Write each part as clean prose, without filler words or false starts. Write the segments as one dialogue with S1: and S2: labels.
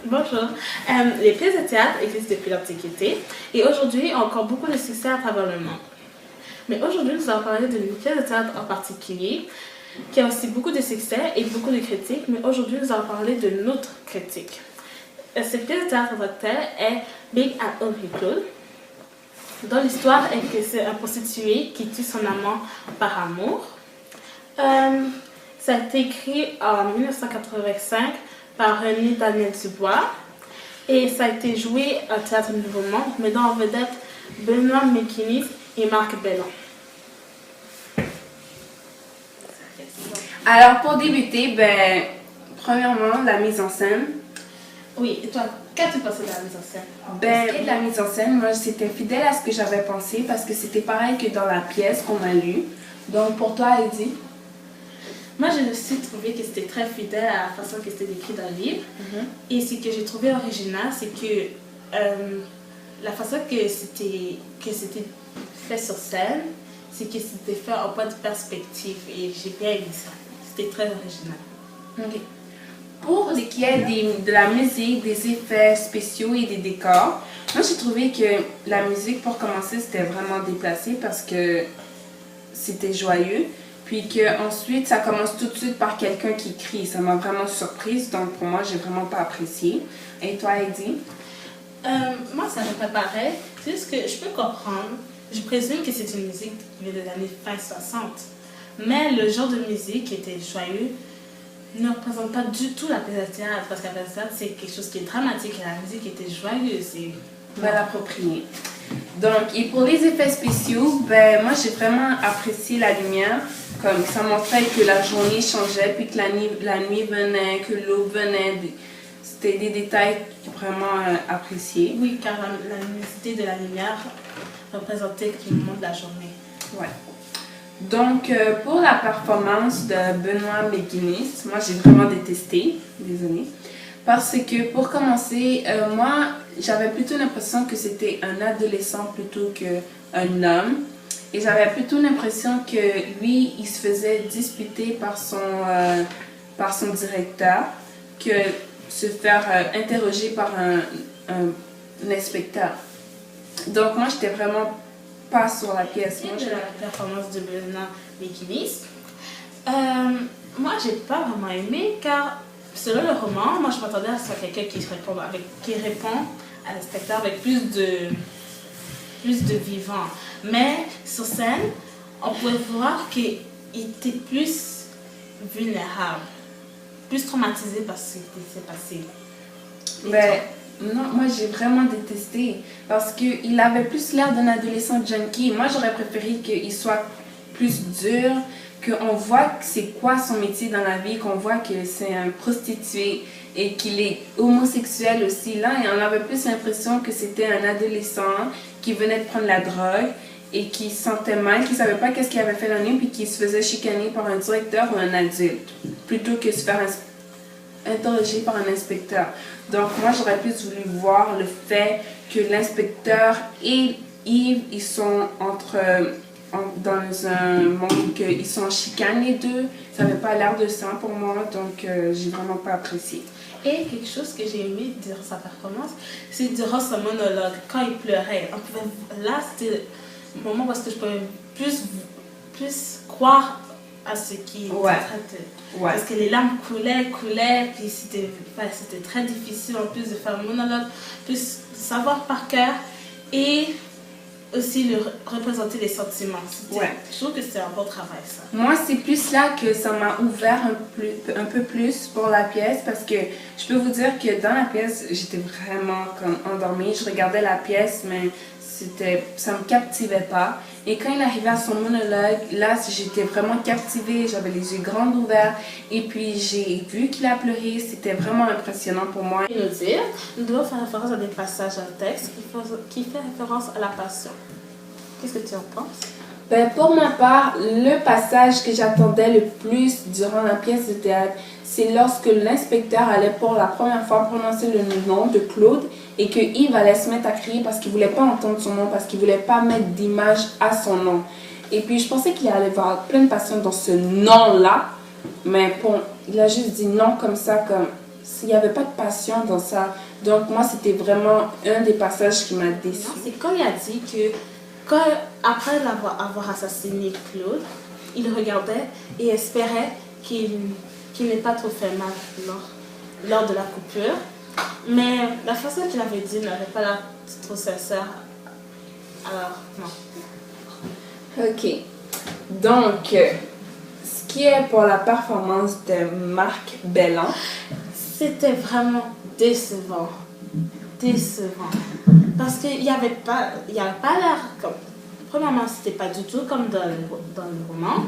S1: Bonjour. Les pièces de théâtre existent depuis l'Antiquité et aujourd'hui ont encore beaucoup de succès à travers le monde. Mais aujourd'hui, nous allons parler d'une pièce de théâtre en particulier qui a aussi beaucoup de succès et beaucoup de critiques, mais aujourd'hui, nous allons parler de notre critique. Cette pièce de théâtre en tant que telle est Big and Ugly Claude, dont l'histoire est que c'est un prostitué qui tue son amant par amour. Ça a été écrit en 1985 par René Daniel Dubois et ça a été joué au Théâtre Nouveau Monde, mettant en vedette Benoît McGuinness et Marc Bellon.
S2: Alors, pour débuter, premièrement, la mise en scène.
S1: Oui, et toi, qu'as-tu pensé de la mise en scène?
S2: De la mise en scène, moi, c'était fidèle à ce que j'avais pensé parce que c'était pareil que dans la pièce qu'on a lue. Donc, pour toi, Heidi?
S1: Moi, je me suis trouvé que c'était très fidèle à la façon que c'était décrit dans le livre. Et ce que j'ai trouvé original, c'est que la façon que c'était fait sur scène, c'est que c'était fait en point de perspective. Et j'ai bien aimé ça. C'était très original.
S2: Okay. Pour ce qui est de la musique, des effets spéciaux et des décors, moi, j'ai trouvé que la musique, pour commencer, c'était vraiment déplacé parce que c'était joyeux. Puis qu'ensuite, ça commence tout de suite par quelqu'un qui crie. Ça m'a vraiment surprise, donc pour moi, j'ai vraiment pas apprécié. Et toi, Heidi?
S1: Moi, ça me fait pareil. C'est juste que je peux comprendre. Je présume que c'est une musique qui vient de l'année fin 60. Mais le genre de musique qui était joyeux ne représente pas du tout la pièce de théâtre. Parce que la pièce de théâtre, c'est quelque chose qui est dramatique et la musique était joyeuse. C'est
S2: mal approprié. Donc, et pour les effets spéciaux, moi, j'ai vraiment apprécié la lumière. Comme ça montrait que la journée changeait, puis que la nuit venait, que l'aube venait. C'était des détails vraiment appréciés.
S1: Oui, car la luminosité de la lumière représentait le moment de la journée.
S2: Ouais. Donc, pour la performance de Benoît McGuinness, moi, j'ai vraiment détesté. Désolée. Parce que, pour commencer, moi, j'avais plutôt l'impression que c'était un adolescent plutôt qu'un homme. Et j'avais plutôt l'impression que lui, il se faisait disputer par son directeur que se faire interroger par un inspecteur. Donc moi, j'étais vraiment pas sur la pièce.
S1: Moi, de la performance de Benoît McGuinness, moi, j'ai pas vraiment aimé car selon le roman, moi, je m'attendais à ce soit quelqu'un qui répond à l'inspecteur avec plus de vivant. Mais sur scène, on pouvait voir qu'il était plus vulnérable, plus traumatisé par ce qui s'est passé.
S2: Non, moi j'ai vraiment détesté parce qu'il avait plus l'air d'un adolescent junkie. Moi j'aurais préféré qu'il soit plus dur, qu'on voit que c'est quoi son métier dans la vie, qu'on voit que c'est un prostitué et qu'il est homosexuel aussi. Là, et on avait plus l'impression que c'était un adolescent qui venait de prendre la drogue et qui se sentait mal, qui ne savait pas qu'est-ce qu'il avait fait la nuit, puis qui se faisait chicaner par un directeur ou un adulte, plutôt que se faire interroger par un inspecteur. Donc moi, j'aurais plus voulu voir le fait que l'inspecteur et Yves, ils sont dans un monde qu'ils sont en chicane les deux. Ça n'avait pas l'air de ça pour moi, donc j'ai vraiment pas apprécié.
S1: Et quelque chose que j'ai aimé durant sa performance, c'est durant son monologue, quand il pleurait. Là, c'était le moment où je pouvais plus croire à ce qu'il était en train de... Parce que les larmes coulaient, puis c'était très difficile en plus de faire un monologue, plus de savoir par cœur et aussi représenter les sentiments. Je trouve que c'est un bon travail, ça.
S2: Moi, c'est plus là que ça m'a ouvert un peu plus pour la pièce parce que je peux vous dire que dans la pièce, j'étais vraiment comme endormie. Je regardais la pièce, mais ça me captivait pas. Et quand il arrivait à son monologue, là, j'étais vraiment captivée. J'avais les yeux grands ouverts. Et puis, j'ai vu qu'il a pleuré. C'était vraiment impressionnant pour moi.
S1: Nous devons faire référence à des passages dans le texte qui fait référence à la passion. Qu'est-ce que tu en penses?
S2: Pour ma part, le passage que j'attendais le plus durant la pièce de théâtre, c'est lorsque l'inspecteur allait pour la première fois prononcer le nom de Claude et que Yves allait se mettre à crier parce qu'il ne voulait pas entendre son nom, parce qu'il ne voulait pas mettre d'image à son nom. Et puis je pensais qu'il allait y avoir plein de passion dans ce nom-là, mais bon, il a juste dit non comme ça, comme il n'y avait pas de passion dans ça. Donc moi, c'était vraiment un des passages qui m'a déçue.
S1: Non, c'est quand il a dit que, après avoir assassiné Claude, il regardait et espérait qu'il n'ait pas trop fait mal lors de la coupure. Mais la façon qu'il avait dit n'avait pas l'air trop sincère. Alors, non.
S2: Ok. Donc, ce qui est pour la performance de Marc Bellan.
S1: C'était vraiment décevant. Parce qu'il n'y avait pas l'air comme... Premièrement, c'était pas du tout comme dans le roman.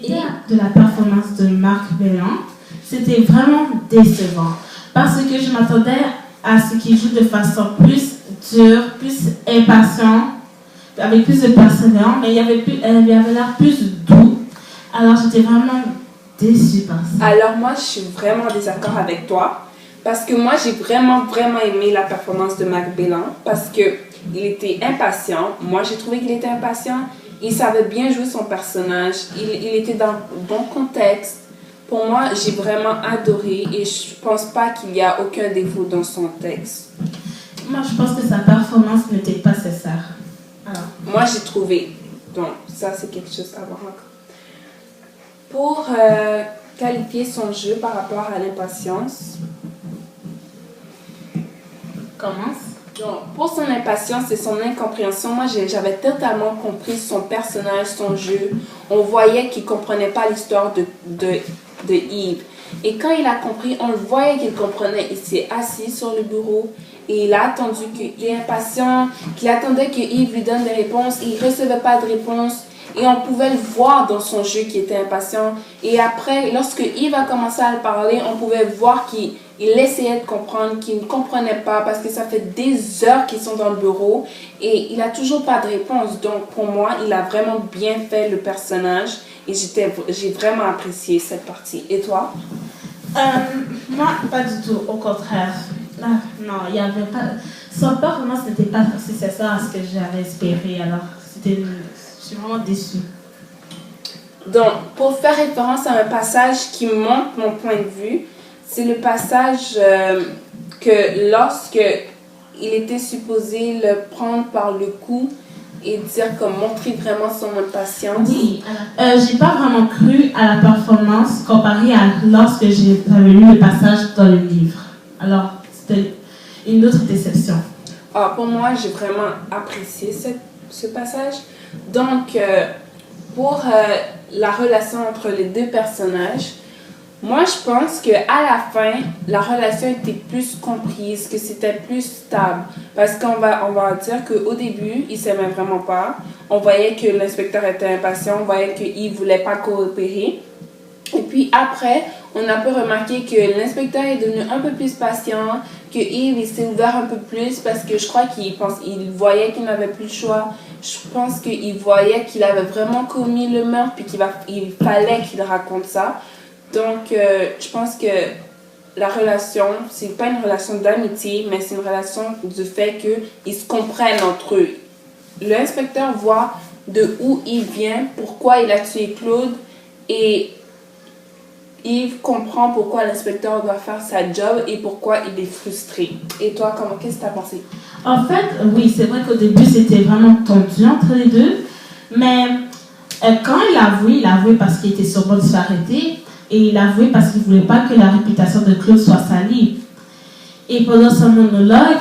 S1: Et de la performance de Marc Bellan, c'était vraiment décevant. Parce que je m'attendais à ce qu'il joue de façon plus dure, plus impatient, avec plus de persévérance, mais il avait l'air plus doux. Alors j'étais vraiment déçue par ça.
S2: Alors moi, je suis vraiment en désaccord avec toi. Parce que moi, j'ai vraiment aimé la performance de Marc Bellan. Parce qu'il était impatient. Moi, j'ai trouvé qu'il était impatient. Il savait bien jouer son personnage. Il était dans le bon contexte. Pour moi, j'ai vraiment adoré. Et je pense pas qu'il y a aucun défaut dans son texte.
S1: Moi, je pense que sa performance n'était pas sincère. Alors.
S2: Moi, j'ai trouvé. Donc, ça, c'est quelque chose à voir encore. Pour qualifier son jeu par rapport à l'impatience...
S1: Commence.
S2: Donc, pour son impatience et son incompréhension, moi j'avais totalement compris son personnage, son jeu. On voyait qu'il ne comprenait pas l'histoire de Yves. Et quand il a compris, on le voyait qu'il comprenait. Il s'est assis sur le bureau et il a attendu qu'il est impatient, qu'il attendait que Yves lui donne des réponses. Et il ne recevait pas de réponse. Et on pouvait le voir dans son jeu qu'il était impatient. Et après, lorsque Yves a commencé à le parler, on pouvait voir qu'il essayait de comprendre, qu'il ne comprenait pas parce que ça fait des heures qu'ils sont dans le bureau et il n'a toujours pas de réponse. Donc, pour moi, il a vraiment bien fait le personnage et j'ai vraiment apprécié cette partie. Et toi?
S1: Moi, pas du tout. Au contraire. Non, il n'y avait pas... Son performance n'était pas assez sincère à ce que j'avais espéré. Alors, je suis vraiment déçue.
S2: Donc, pour faire référence à un passage qui montre mon point de vue, c'est le passage que lorsque il était supposé le prendre par le cou et dire comme montrer vraiment son impatience.
S1: Oui, j'ai pas vraiment cru à la performance comparée à lorsque j'avais lu le passage dans le livre. Alors, c'était une autre déception.
S2: Ah, pour moi, j'ai vraiment apprécié ce passage. Donc, pour la relation entre les deux personnages, moi, je pense qu'à la fin, la relation était plus comprise, que c'était plus stable. Parce qu'on va dire qu'au début, ils ne s'aimaient vraiment pas. On voyait que l'inspecteur était impatient, on voyait qu'il ne voulait pas coopérer. Et puis après, on a pu remarquer que l'inspecteur est devenu un peu plus patient, que Yves il s'est ouvert un peu plus parce que je crois qu'il voyait qu'il n'avait plus le choix. Je pense qu'il voyait qu'il avait vraiment commis le meurtre puis qu'il fallait qu'il raconte ça. Donc, je pense que la relation, c'est pas une relation d'amitié, mais c'est une relation du fait qu'ils se comprennent entre eux. L'inspecteur voit de où il vient, pourquoi il a tué Claude, et Yves comprend pourquoi l'inspecteur doit faire sa job et pourquoi il est frustré. Et toi, qu'est-ce que tu as pensé?
S1: En fait, oui, c'est vrai qu'au début, c'était vraiment tendu entre les deux, mais quand il a avoué parce qu'il était sur le bord de se faire arrêter. Et il a avoué parce qu'il ne voulait pas que la réputation de Claude soit salie. Et pendant son monologue,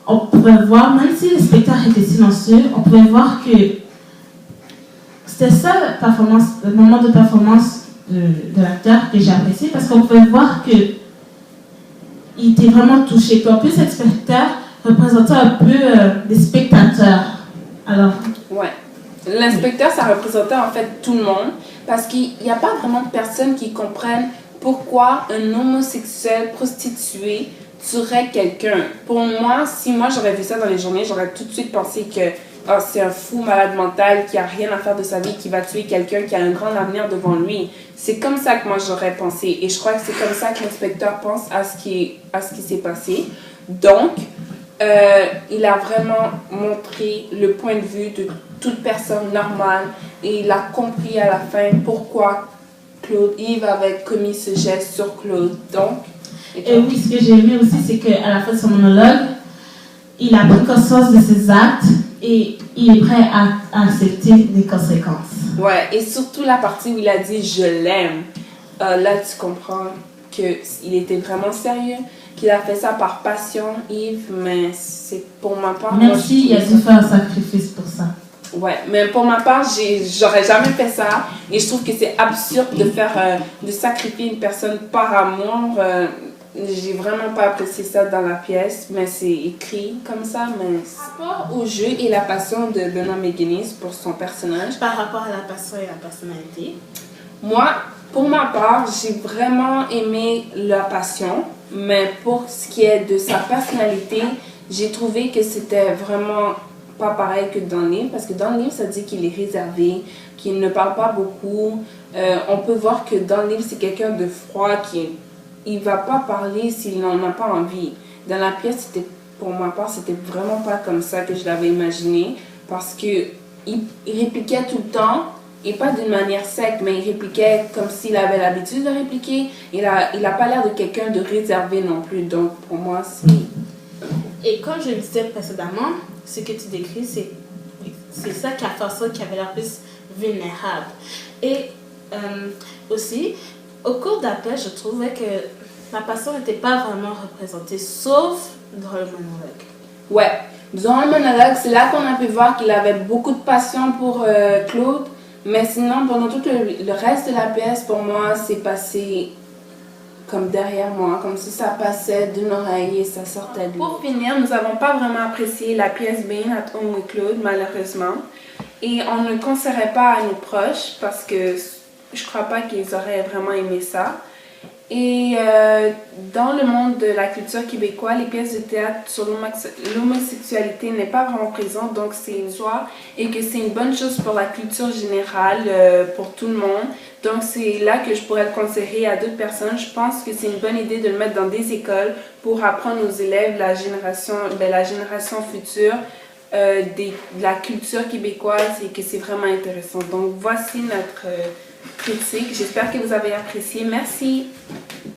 S1: on pouvait voir, même si le spectacle était silencieux, on pouvait voir que c'était ça le moment de performance de l'acteur que j'ai apprécié, parce qu'on pouvait voir qu'il était vraiment touché. Puis en plus, cet spectateur représentait un peu des spectateurs. Alors...
S2: Ouais. L'inspecteur, ça représentait en fait tout le monde parce qu'il n'y a pas vraiment de personnes qui comprennent pourquoi un homosexuel prostitué tuerait quelqu'un. Pour moi, si moi j'aurais vu ça dans les journées, j'aurais tout de suite pensé que c'est un fou malade mental qui a rien à faire de sa vie, qui va tuer quelqu'un qui a un grand avenir devant lui. C'est comme ça que moi j'aurais pensé et je crois que c'est comme ça que l'inspecteur pense à ce qui s'est passé. Donc, il a vraiment montré le point de vue de toute personne normale et il a compris à la fin pourquoi Yves avait commis ce geste sur Claude. Donc,
S1: Et oui, ce que j'ai aimé aussi, c'est qu'à la fin de son monologue, il a pris conscience de ses actes et il est prêt à accepter les conséquences.
S2: Ouais, et surtout la partie où il a dit « je l'aime ». Là, tu comprends qu'il était vraiment sérieux, qu'il a fait ça par passion, Yves, mais c'est pour ma part...
S1: Merci, il a dû faire un sacrifice pour ça.
S2: Ouais, mais pour ma part, j'aurais jamais fait ça. Et je trouve que c'est absurde de sacrifier une personne par amour. J'ai vraiment pas apprécié ça dans la pièce, mais c'est écrit comme ça. Mais par rapport au jeu et la passion de Benoît McGuinness pour son personnage.
S1: Par rapport à la passion et la personnalité.
S2: Moi, pour ma part, j'ai vraiment aimé la passion, mais pour ce qui est de sa personnalité, j'ai trouvé que c'était vraiment pas pareil que dans le livre, parce que dans le livre, ça dit qu'il est réservé, qu'il ne parle pas beaucoup. On peut voir que dans le livre, c'est quelqu'un de froid il va pas parler s'il n'en a pas envie. Dans la pièce, pour ma part, c'était vraiment pas comme ça que je l'avais imaginé, parce que il répliquait tout le temps, et pas d'une manière sec, mais il répliquait comme s'il avait l'habitude de répliquer. Il a pas l'air de quelqu'un de réservé non plus, donc pour moi, c'est...
S1: Et comme je le disais précédemment, ce que tu décris, c'est ça qui a fait ça qui avait l'air plus vulnérable. Et aussi, au cours d'appel, je trouvais que la passion n'était pas vraiment représentée, sauf dans le monologue.
S2: Ouais, dans le monologue, c'est là qu'on a pu voir qu'il avait beaucoup de passion pour Claude, mais sinon, pendant tout le reste de la pièce, pour moi, c'est passé comme derrière moi, comme si ça passait d'une oreille et ça sortait de l'autre. Pour finir, nous n'avons pas vraiment apprécié la pièce Being at Home with Claude, malheureusement. Et on ne le conseillerait pas à nos proches parce que je crois pas qu'ils auraient vraiment aimé ça. Et dans le monde de la culture québécoise, les pièces de théâtre sur l'homosexualité n'est pas vraiment présente, donc c'est une joie et que c'est une bonne chose pour la culture générale, pour tout le monde. Donc c'est là que je pourrais le conseiller à d'autres personnes. Je pense que c'est une bonne idée de le mettre dans des écoles pour apprendre aux élèves la génération future de la culture québécoise et que c'est vraiment intéressant. Donc voici notre critique. J'espère que vous avez apprécié. Merci.